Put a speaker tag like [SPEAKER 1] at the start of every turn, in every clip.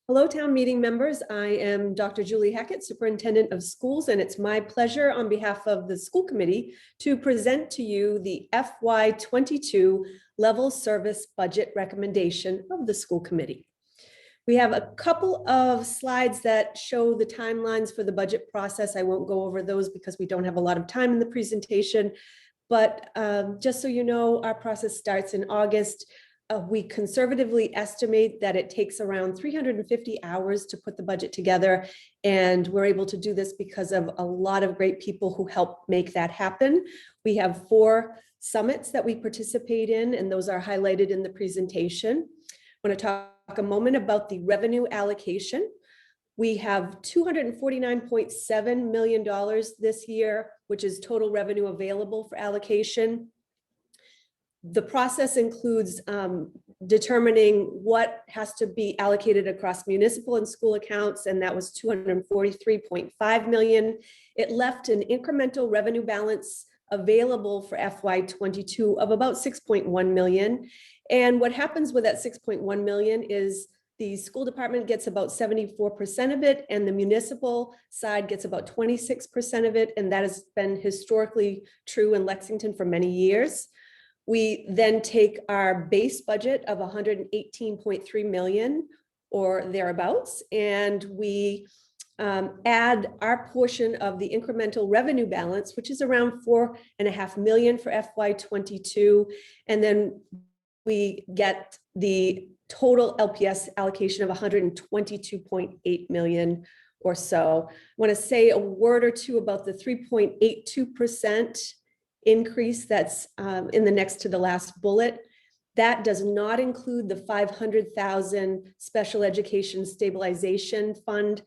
[SPEAKER 1] Hello, town meeting members. I am Dr. Julie Hackett, Superintendent of Schools, and it's my pleasure on behalf of the school committee to present to you the FY22 level service budget recommendation of the school committee. We have a couple of slides that show the timelines for the budget process. I won't go over those because we don't have a lot of time in the presentation, but just so you know, our process starts in August. We conservatively estimate that it takes around 350 hours to put the budget together. And we're able to do this because of a lot of great people who help make that happen. We have 4 summits that we participate in, and those are highlighted in the presentation. I want to talk a moment about the revenue allocation. We have $249.7 million this year, which is total revenue available for allocation. The process includes determining what has to be allocated across municipal and school accounts, and that was $243.5 million. It left an incremental revenue balance available for FY22 of about $6.1 million. And what happens with that $6.1 million is the school department gets about 74% of it, and the municipal side gets about 26% of it, and that has been historically true in Lexington for many years. We then take our base budget of $118.3 million or thereabouts, and we add our portion of the incremental revenue balance, which is around $4.5 million for FY22, and then we get the total LPS allocation of $122.8 million or so. I want to say a word or two about the 3.82% increase that's in the next to the last bullet. That does not include the $500,000 special education stabilization fund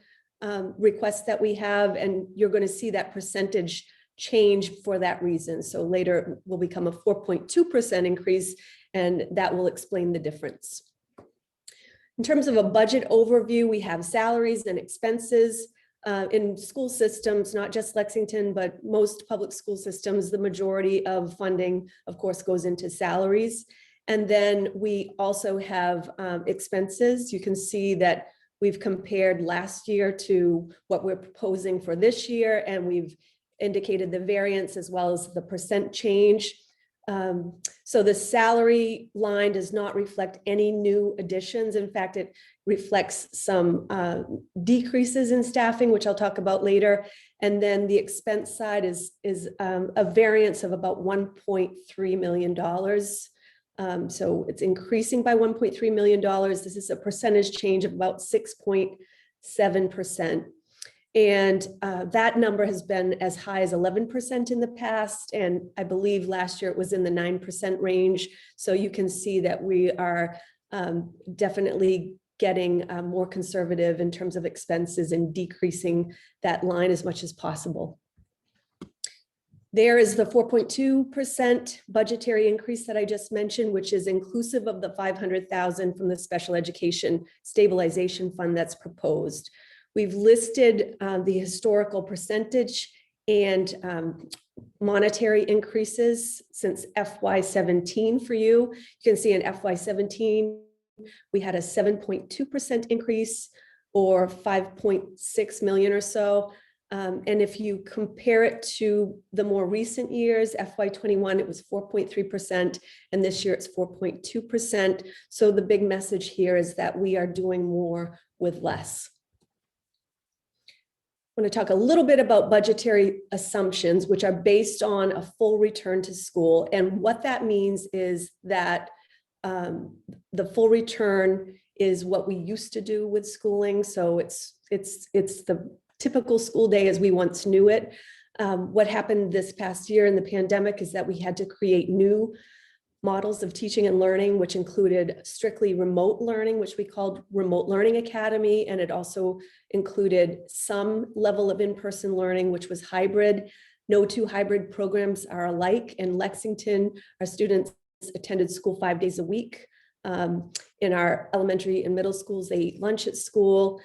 [SPEAKER 1] request that we have, and you're going to see that percentage change for that reason. So later it will become a 4.2% increase, and that will explain the difference. In terms of a budget overview, we have salaries and expenses. In school systems, not just Lexington, but most public school systems, the majority of funding, of course, goes into salaries. And then we also have expenses. You can see that we've compared last year to what we're proposing for this year, and we've indicated the variance as well as the percent change. So the salary line does not reflect any new additions. In fact, it reflects some decreases in staffing, which I'll talk about later. And then the expense side is a variance of about $1.3 million. So it's increasing by $1.3 million. This is a percentage change of about 6.7%. And that number has been as high as 11% in the past. And I believe last year it was in the 9% range. So you can see that we are definitely getting more conservative in terms of expenses and decreasing that line as much as possible. There is the 4.2% budgetary increase that I just mentioned, which is inclusive of the $500,000 from the special education stabilization fund that's proposed. We've listed the historical percentage and monetary increases since FY17 for you. You can see in FY17, we had a 7.2% increase or 5.6 million or so. And if you compare it to the more recent years, FY21, it was 4.3%, and this year it's 4.2%. So the big message here is that we are doing more with less. I want to talk a little bit about budgetary assumptions, which are based on a full return to school. And what that means is that the full return is what we used to do with schooling. So it's the typical school day as we once knew it. What happened this past year in the pandemic is that we had to create new models of teaching and learning, which included strictly remote learning, which we called Remote Learning Academy. And it also included some level of in-person learning, which was hybrid. No two hybrid programs are alike. In Lexington, our students attended school 5 days a week. In our elementary and middle schools, they eat lunch at school.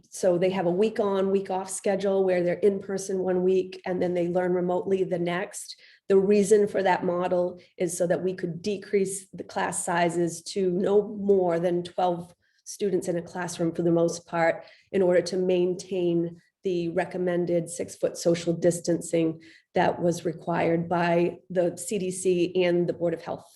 [SPEAKER 1] So they have a week on, week off schedule where they're in person 1 week and then they learn remotely the next. The reason for that model is so that we could decrease the class sizes to no more than 12 students in a classroom for the most part in order to maintain the recommended 6-foot social distancing that was required by the CDC and the Board of Health.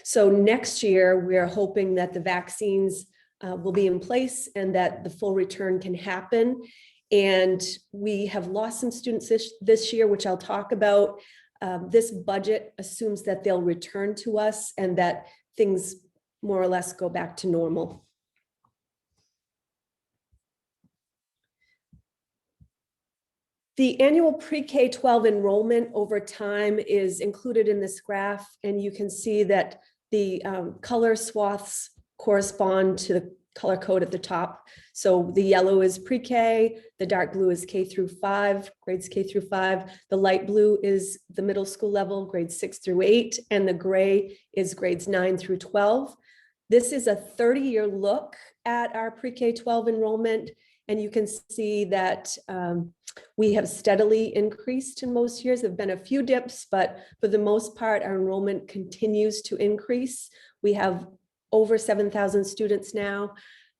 [SPEAKER 1] So next year, we're hoping that the vaccines will be in place and that the full return can happen. And we have lost some students this year, which I'll talk about. This budget assumes that they'll return to us and that things more or less go back to normal. The annual pre-K-12 enrollment over time is included in this graph, and you can see that the color swaths correspond to the color code at the top. So the yellow is pre-K, the dark blue is K through 5, grades K through 5, the light blue is the middle school level, grades 6 through 8, and the gray is grades 9 through 12. This is a 30-year look at our pre-K-12 enrollment, and you can see that we have steadily increased in most years. There have been a few dips, but for the most part, our enrollment continues to increase. We have over 7,000 students now.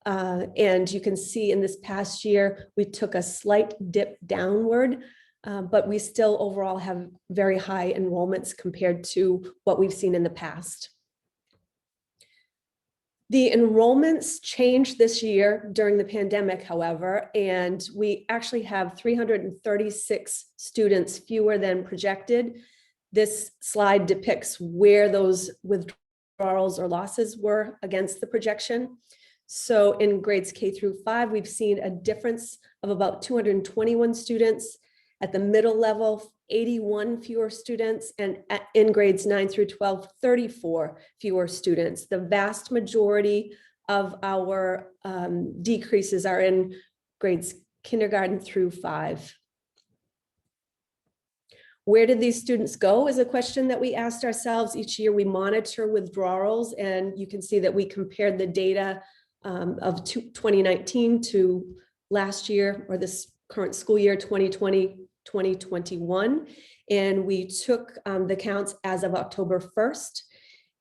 [SPEAKER 1] And you can see in this past year, we took a slight dip downward, but we still overall have very high enrollments compared to what we've seen in the past. The enrollments changed this year during the pandemic, however, and we actually have 336 students fewer than projected. This slide depicts where those withdrawals or losses were against the projection. So in grades K through 5, we've seen a difference of about 221 students. At the middle level, 81 fewer students, and in grades 9 through 12, 34 fewer students. The vast majority of our decreases are in grades kindergarten through 5. Where did these students go is a question that we asked ourselves. Each year we monitor withdrawals, and you can see that we compared the data of 2019 to last year, or this current school year, 2020-2021, and we took the counts as of October 1st.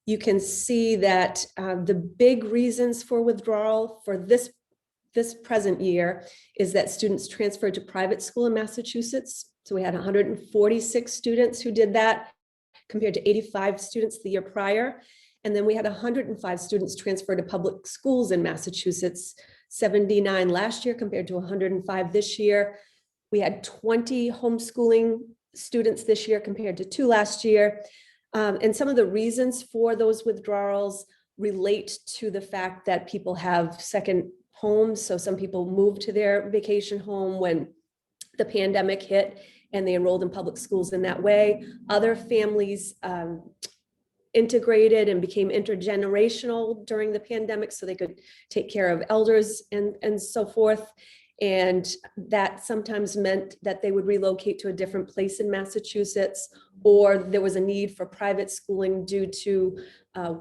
[SPEAKER 1] You can see that the big reasons for withdrawal for this present year is that students transferred to private school in Massachusetts. So we had 146 students who did that compared to 85 students the year prior. And then we had 105 students transfer to public schools in Massachusetts, 79 last year compared to 105 this year. We had 20 homeschooling students this year compared to 2 last year. And some of the reasons for those withdrawals relate to the fact that people have second homes. So some people moved to their vacation home when the pandemic hit and they enrolled in public schools in that way. Other families integrated and became intergenerational during the pandemic so they could take care of elders and so forth. And that sometimes meant that they would relocate to a different place in Massachusetts, or there was a need for private schooling due to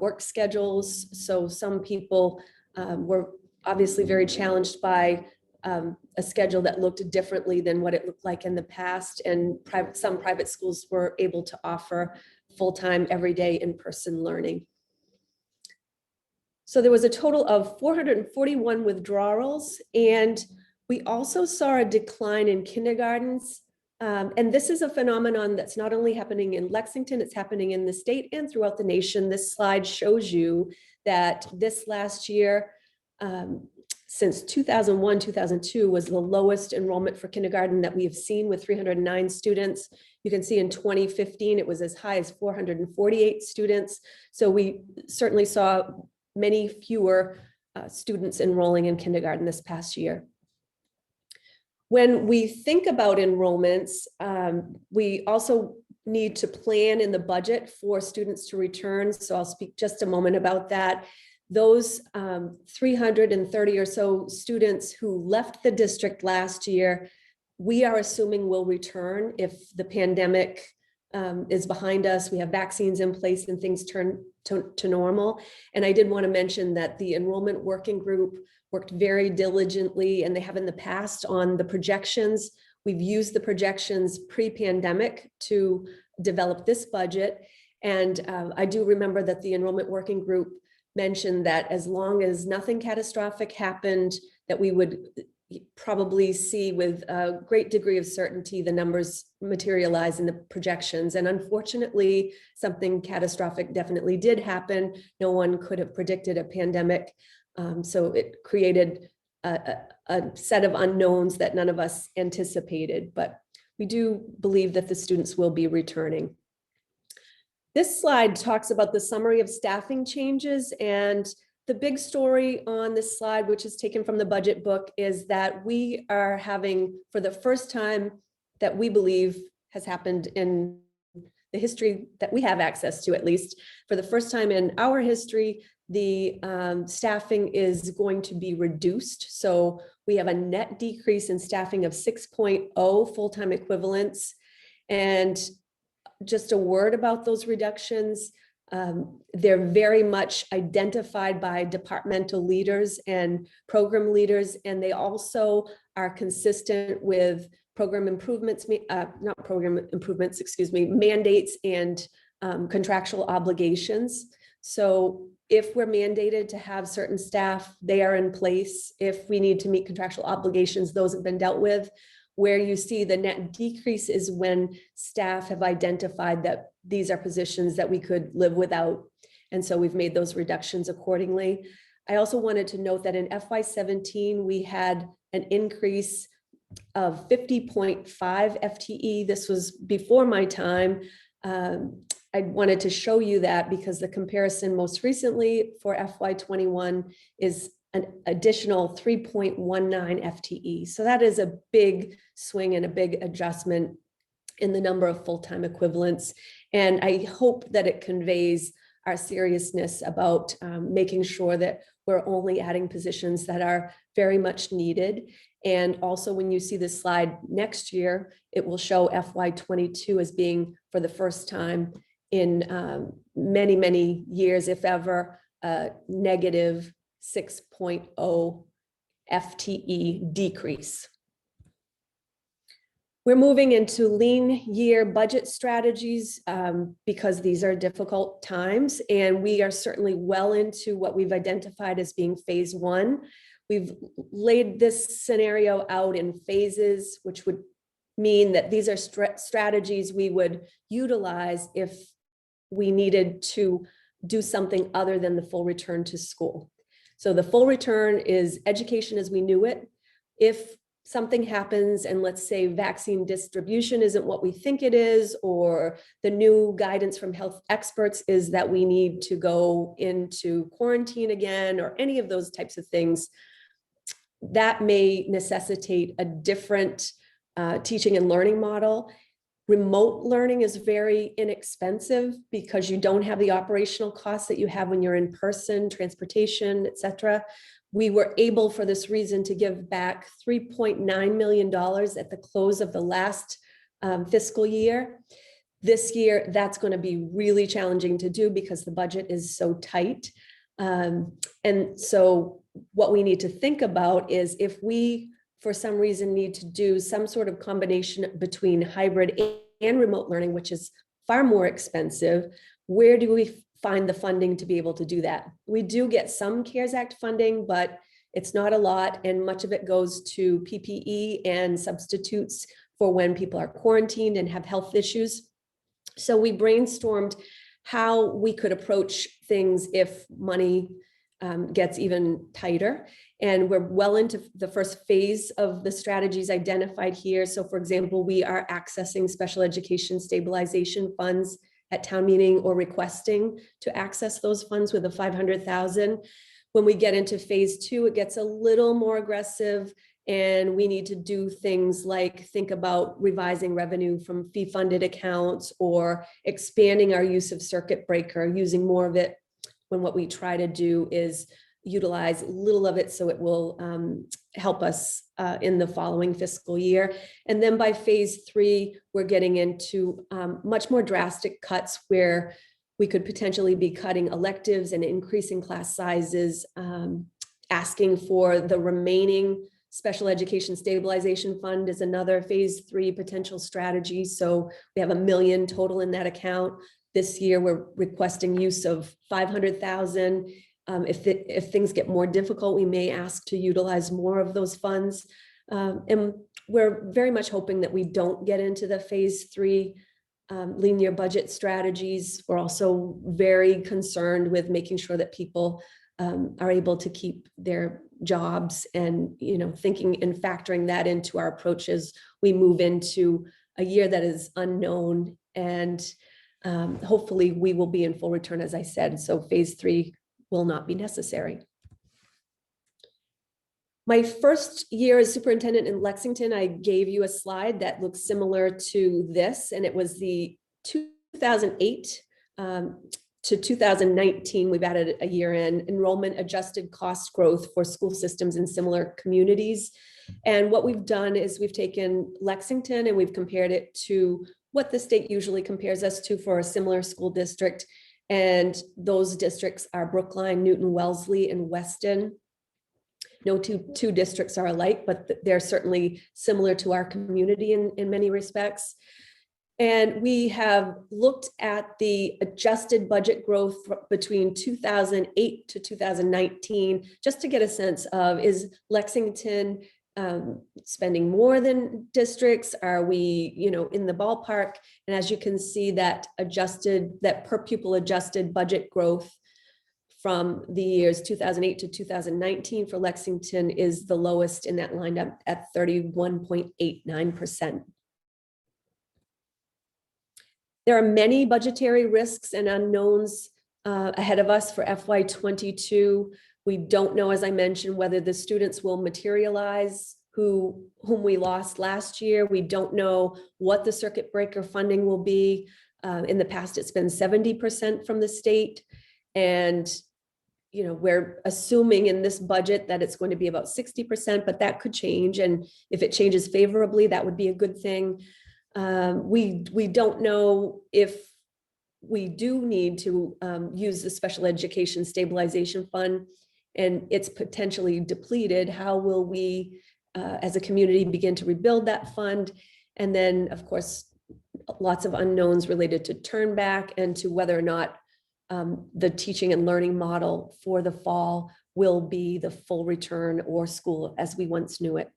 [SPEAKER 1] work schedules. So some people were obviously very challenged by a schedule that looked differently than what it looked like in the past. And some private schools were able to offer full-time, everyday in-person learning. So there was a total of 441 withdrawals, and we also saw a decline in kindergartens. And this is a phenomenon that's not only happening in Lexington, it's happening in the state and throughout the nation. This slide shows you that this last year, since 2001, 2002 was the lowest enrollment for kindergarten that we have seen, with 309 students. You can see in 2015, it was as high as 448 students. So we certainly saw many fewer students enrolling in kindergarten this past year. When we think about enrollments, we also need to plan in the budget for students to return. So I'll speak just a moment about that. Those 330 or so students who left the district last year, we are assuming will return if the pandemic is behind us, we have vaccines in place and things turn to normal. And I did want to mention that the enrollment working group worked very diligently, and they have in the past, on the projections. We've used the projections pre-pandemic to develop this budget. And I do remember that the enrollment working group mentioned that as long as nothing catastrophic happened, that we would probably see with a great degree of certainty the numbers materialize in the projections. And unfortunately, something catastrophic definitely did happen. No one could have predicted a pandemic. So it created a set of unknowns that none of us anticipated, but we do believe that the students will be returning. This slide talks about the summary of staffing changes, and the big story on this slide, which is taken from the budget book, is that we are having, for the first time that we believe has happened in the history that we have access to, at least, for the first time in our history, the staffing is going to be reduced. So we have a net decrease in staffing of 6.0 full-time equivalents. And just a word about those reductions. They're very much identified by departmental leaders and program leaders, and they also are consistent with program improvements, not program improvements, excuse me, mandates and contractual obligations. So if we're mandated to have certain staff, they are in place. If we need to meet contractual obligations, those have been dealt with. Where you see the net decrease is when staff have identified that these are positions that we could live without. And so we've made those reductions accordingly. I also wanted to note that in FY17, we had an increase of 50.5 FTE. This was before my time. I wanted to show you that because the comparison most recently for FY21 is an additional 3.19 FTE. So that is a big swing and a big adjustment in the number of full-time equivalents. And I hope that it conveys our seriousness about making sure that we're only adding positions that are very much needed. And also when you see this slide next year, it will show FY22 as being, for the first time in many, many years, if ever, negative 6.0 FTE decrease. We're moving into lean year budget strategies because these are difficult times, and we are certainly well into what we've identified as being phase one. We've laid this scenario out in phases, which would mean that these are strategies we would utilize if we needed to do something other than the full return to school. So the full return is education as we knew it. If something happens and let's say vaccine distribution isn't what we think it is, or the new guidance from health experts is that we need to go into quarantine again, or any of those types of things, that may necessitate a different teaching and learning model. Remote learning is very inexpensive because you don't have the operational costs that you have when you're in person, transportation, etc. We were able, for this reason, to give back $3.9 million at the close of the last fiscal year. This year, that's going to be really challenging to do because the budget is so tight. And so what we need to think about is if we, for some reason, need to do some sort of combination between hybrid and remote learning, which is far more expensive, where do we find the funding to be able to do that? We do get some CARES Act funding, but it's not a lot, and much of it goes to PPE and substitutes for when people are quarantined and have health issues. So we brainstormed how we could approach things if money gets even tighter. And we're well into the first phase of the strategies identified here. So for example, we are accessing special education stabilization funds at town meeting, or requesting to access those funds with a $500,000. When we get into phase two, it gets a little more aggressive, and we need to do things like think about revising revenue from fee-funded accounts, or expanding our use of circuit breaker, using more of it, when what we try to do is utilize little of it so it will help us in the following fiscal year. And then by phase three, we're getting into much more drastic cuts where we could potentially be cutting electives and increasing class sizes, asking for the remaining special education stabilization fund is another phase three potential strategy. So we have $1 million total in that account. This year, we're requesting use of $500,000. If things get more difficult, we may ask to utilize more of those funds. And we're very much hoping that we don't get into the phase 3 linear budget strategies. We're also very concerned with making sure that people are able to keep their jobs, and thinking and factoring that into our approach as we move into a year that is unknown, and hopefully we will be in full return, as I said, so phase 3 will not be necessary. My first year as superintendent in Lexington, I gave you a slide that looks similar to this, and it was the 2008 to 2019. We've added a year in enrollment adjusted cost growth for school systems in similar communities. And what we've done is we've taken Lexington and we've compared it to what the state usually compares us to for a similar school district. And those districts are Brookline, Newton, Wellesley, and Weston. No two districts are alike, but they're certainly similar to our community in many respects. And we have looked at the adjusted budget growth between 2008 to 2019, just to get a sense of, is Lexington spending more than districts? Are we, in the ballpark? And as you can see, that per pupil adjusted budget growth from the years 2008 to 2019 for Lexington is the lowest in that lineup at 31.89%. There are many budgetary risks and unknowns ahead of us for FY22. We don't know, as I mentioned, whether the students will materialize whom we lost last year. We don't know what the circuit breaker funding will be. In the past, it's been 70% from the state. And we're assuming in this budget that it's going to be about 60%, but that could change. And if it changes favorably, that would be a good thing. We don't know if we do need to use the Special Education Stabilization Fund and it's potentially depleted. How will we, as a community, begin to rebuild that fund? And then, of course, lots of unknowns related to turn back and to whether or not the teaching and learning model for the fall will be the full return or school as we once knew it.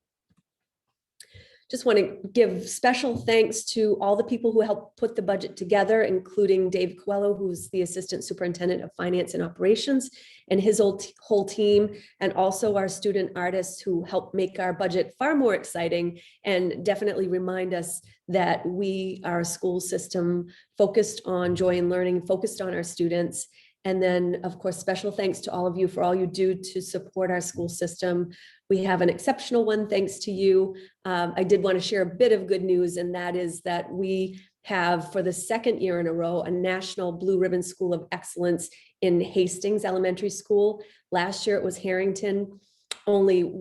[SPEAKER 1] Just want to give special thanks to all the people who helped put the budget together, including Dave Coelho, who's the Assistant Superintendent of Finance and Operations, and his whole team, and also our student artists who helped make our budget far more exciting and definitely remind us that we are a school system focused on joy and learning, focused on our students. And then, of course, special thanks to all of you for all you do to support our school system. We have an exceptional one, thanks to you. I did want to share a bit of good news, and that is that we have, for the second year in a row, a National Blue Ribbon School of Excellence in Hastings Elementary School. Last year it was Harrington. Only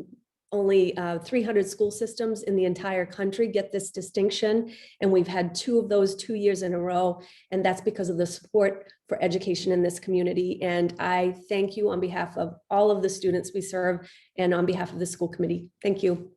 [SPEAKER 1] 300 school systems in the entire country get this distinction, and we've had 2 of those 2 years in a row, and that's because of the support for education in this community. And I thank you on behalf of all of the students we serve and on behalf of the school committee. Thank you.